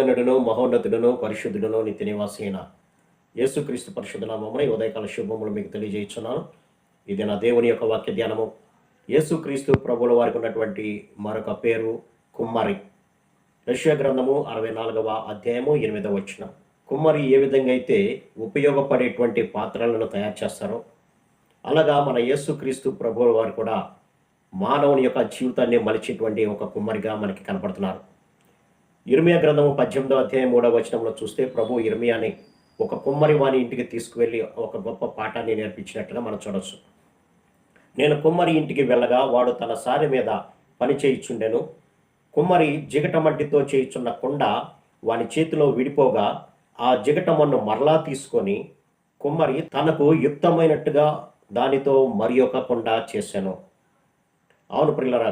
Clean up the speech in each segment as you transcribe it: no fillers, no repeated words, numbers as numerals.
మహాగణుడును మహోన్నతుడును పరిశుద్ధుడును నిత్య నివాసి అయిన యేసుక్రీస్తు పరిశుద్ధ నామమున ఈ ఉదయకాల శుభములు మీకు తెలియజేస్తున్నాను. ఇది నా దేవుని యొక్క వాక్య ధ్యానము. యేసుక్రీస్తు ప్రభువుల వారికి ఉన్నటువంటి మరొక పేరు కుమ్మరి. యెషయా గ్రంథము 64వ అధ్యాయము 8వ వచనం. కుమ్మరి ఏ విధంగా అయితే ఉపయోగపడేటువంటి పాత్రలను తయారు చేస్తారో అలాగా మన యేసుక్రీస్తు ప్రభువుల వారు కూడా మానవుని యొక్క జీవితాన్ని మలిచేటువంటి ఒక కుమ్మరిగా మనకి కనపడుతున్నారు. ఇర్మియా గ్రంథము 18వ అధ్యాయం 3వ వచనంలో చూస్తే ప్రభు ఇర్మియాని ఒక కుమ్మరి వాని ఇంటికి తీసుకువెళ్ళి ఒక గొప్ప పాఠాన్ని నేర్పించినట్లుగా మనం చూడవచ్చు. నేను కుమ్మరి ఇంటికి వెళ్ళగా వాడు తన సారి మీద పని చేయుచుండెను. కుమ్మరి జిగటమట్టితో చేయుచున్న కుండ వాని చేతిలో విడిపోగా ఆ జిగటమన్ను మరలా తీసుకొని కుమ్మరి తనకు యుక్తమైనట్టుగా దానితో మరి ఒక కుండ చేశాను. అవును ప్రియులారా,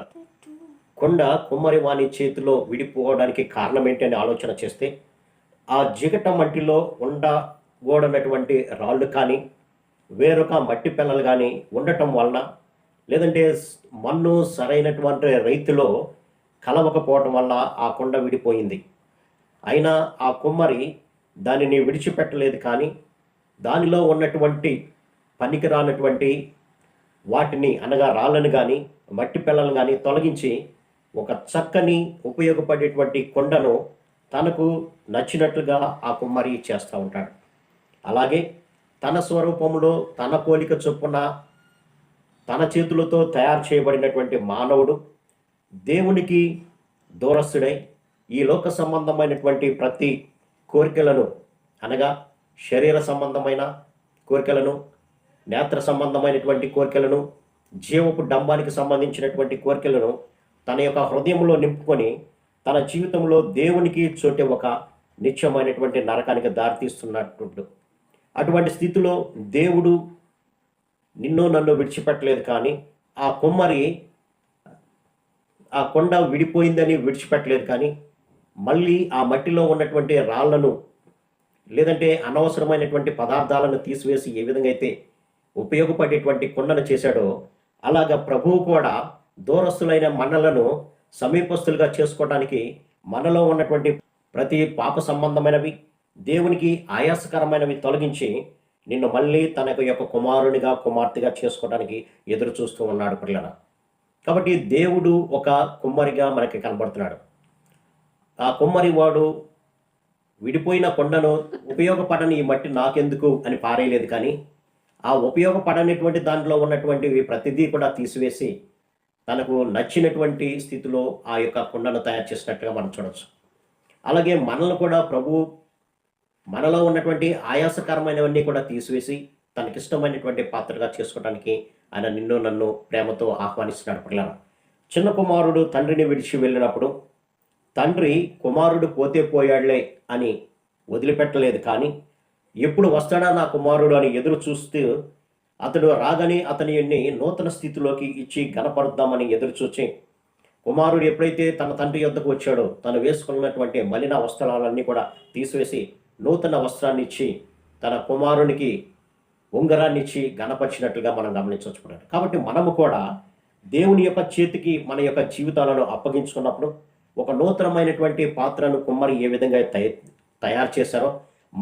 కొండ కుమ్మరి వాని చేతిలో విడిపోవడానికి కారణం ఏంటి అని ఆలోచన చేస్తే ఆ జిగట మట్టిలో ఉండకూడనటువంటి రాళ్ళు కానీ వేరొక మట్టి పిల్లలు కానీ ఉండటం వలన, లేదంటే మన్ను సరైనటువంటి రైతులో కలవకపోవటం వల్ల ఆ కొండ విడిపోయింది. అయినా ఆ కుమ్మరి దానిని విడిచిపెట్టలేదు, కానీ దానిలో ఉన్నటువంటి పనికిరానటువంటి వాటిని అనగా రాళ్ళను కానీ మట్టి పిల్లలను కానీ తొలగించి ఒక చక్కని ఉపయోగపడేటువంటి కొండను తనకు నచ్చినట్లుగా ఆ కుమ్మరి చేస్తూ ఉంటాడు. అలాగే తన స్వరూపంలో తన పోలిక చొప్పున తన చేతులతో తయారు చేయబడినటువంటి మానవుడు దేవునికి దూరస్తుడై ఈ లోక సంబంధమైనటువంటి ప్రతి కోరికలను అనగా శరీర సంబంధమైన కోరికలను, నేత్ర సంబంధమైనటువంటి కోరికలను, జీవపు డంబానికి సంబంధించినటువంటి కోరికలను తన యొక్క హృదయంలో నింపుకొని తన జీవితంలో దేవునికి చోటే ఒక నిత్యమైనటువంటి నరకానికి దారితీస్తున్నట్టు. అటువంటి స్థితిలో దేవుడు నిన్ను నన్ను విడిచిపెట్టలేదు, కానీ ఆ కుమ్మరి ఆ కొండ విడిపోయిందని విడిచిపెట్టలేదు, కానీ మళ్ళీ ఆ మట్టిలో ఉన్నటువంటి రాళ్లను లేదంటే అనవసరమైనటువంటి పదార్థాలను తీసివేసి ఏ విధంగా అయితే ఉపయోగపడేటువంటి కొండను చేశాడో అలాగా ప్రభువు కూడా దూరస్తులైన మనలను సమీపస్తులుగా చేసుకోవడానికి మనలో ఉన్నటువంటి ప్రతి పాప సంబంధమైనవి, దేవునికి ఆయాసకరమైనవి తొలగించి నిన్ను మళ్ళీ తన యొక్క కుమారునిగా కుమార్తెగా చేసుకోవడానికి ఎదురు చూస్తూ ఉన్నాడు పిల్లల. కాబట్టి దేవుడు ఒక కుమ్మరిగా మనకి కనబడుతున్నాడు. ఆ కుమ్మరి వాడు విడిపోయిన కొండను ఉపయోగపడని ఈ మట్టి నాకెందుకు అని పారేయలేదు, కానీ ఆ ఉపయోగపడనటువంటి దాంట్లో ఉన్నటువంటివి ప్రతిదీ కూడా తీసివేసి తనకు నచ్చినటువంటి స్థితిలో ఆ యొక్క కుండను తయారు చేసినట్టుగా మనం చూడవచ్చు. అలాగే మనల్ని కూడా ప్రభు మనలో ఉన్నటువంటి ఆయాసకరమైనవన్నీ కూడా తీసివేసి తనకిష్టమైనటువంటి పాత్రగా చేసుకోవడానికి ఆయన నిన్ను నన్ను ప్రేమతో ఆహ్వానిస్తున్నాడు. పిల్లల, చిన్న కుమారుడు తండ్రిని విడిచి వెళ్ళినప్పుడు తండ్రి కుమారుడు పోతే పోయాడులే అని వదిలిపెట్టలేదు, కానీ ఎప్పుడు వస్తాడా నా కుమారుడు అని ఎదురు చూస్తూ అతడు రాగానే అతనిని నూతన స్థితిలోకి ఇచ్చి గణపరుద్దామని ఎదురు చూచి కుమారుడు ఎప్పుడైతే తన తండ్రి యొద్దకు వచ్చాడో తను వేసుకున్నటువంటి మలిన వస్త్రాలన్నీ కూడా తీసివేసి నూతన వస్త్రాన్ని ఇచ్చి తన కుమారునికి ఉంగరాన్ని ఇచ్చి గణపరిచినట్లుగా మనం గమనించవచ్చు. కాబట్టి మనము కూడా దేవుని యొక్క చేతికి మన యొక్క జీవితాలను అప్పగించుకున్నప్పుడు ఒక నూతనమైనటువంటి పాత్రను కుమ్మరి ఏ విధంగా తయారు చేశారో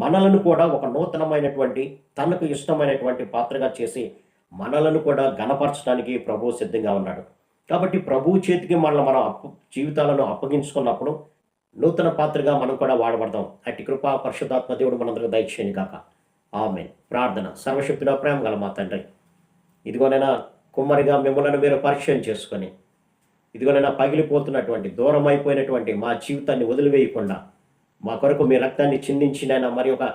మనలను కూడా ఒక నూతనమైనటువంటి తనకు ఇష్టమైనటువంటి పాత్రగా చేసి మనలను కూడా గణపరచడానికి ప్రభువు సిద్ధంగా ఉన్నాడు. కాబట్టి ప్రభువు చేతికి మన జీవితాలను అప్పగించుకున్నప్పుడు నూతన పాత్రగా మనం కూడా వాడబడతాం. అట్టి కృపా పరిశుద్ధాత్మ దేవుడు మనందరూ దయచేయను గాక. ఆమేన్. ప్రార్థన. సర్వశక్తుడా ప్రేమ గల మా తండ్రి, ఇదిగోనైనా కుమ్మరిగా మిమ్మల్ని మీరు పరిచయం చేసుకొని ఇదిగోనైనా పగిలిపోతున్నటువంటి దూరం అయిపోయినటువంటి మా జీవితాన్ని వదిలివేయకుండా మా కొరకు మీ రక్తాన్ని చిందించినైనా మరి ఒక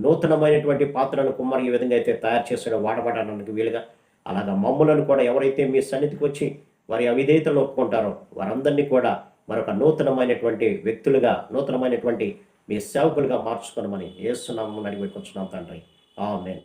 నూతనమైనటువంటి పాత్రను కుమ్మరి ఏ విధంగా అయితే తయారు చేసాడో వాడబడడానికి వీలుగా అలాగా మమ్ములను కూడా ఎవరైతే మీ సన్నిధికి వచ్చి వారి అవిధేయతలు ఒప్పుకుంటారో వారందరినీ కూడా మరొక నూతనమైనటువంటి వ్యక్తులుగా, నూతనమైనటువంటి మీ సేవకులుగా మార్చుకోనమని యేసు నామమున అడిగి పెట్టుకుంటున్నాం తండ్రి. ఆమేన్.